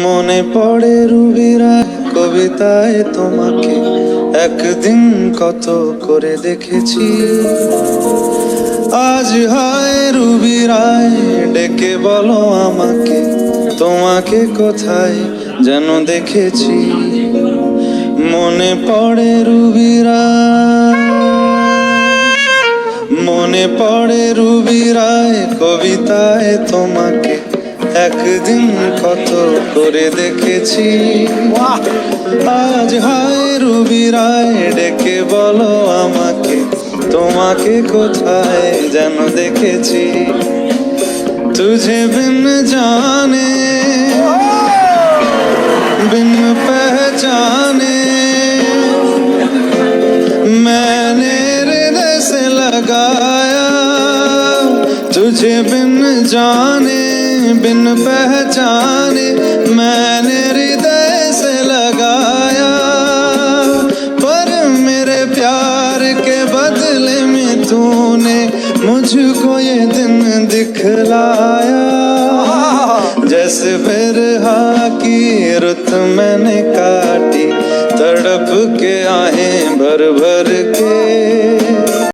মনে পড়ে রুবিরায় কবিতায় তোমাকে একদিন কত করে দেখেছি। আজ হয় রুবিরায় ডেকে বলো আমাকে, তোমাকে কোথায় যেন দেখেছি। মনে পড়ে রুবিরায়, মনে পড়ে রুবিরায় কবিতায় তোমাকে একদিন কত করে দেখেছি। আজ হায় রুবিরায় ডেকে বলো আমাকে, তোমাকে কোথায় যেন দেখেছি। तुझे बिन जाने बिन पहचाने मैंने हृदय से लगाया। तुझे बिन जाने बिन पहचाने मैंने हृदय से लगाया। पर मेरे प्यार के बदले में तूने मुझको ये दिन दिखलाया। जैसे बिरहा की रुत मैंने काटी, तड़प के आहें भर भर के।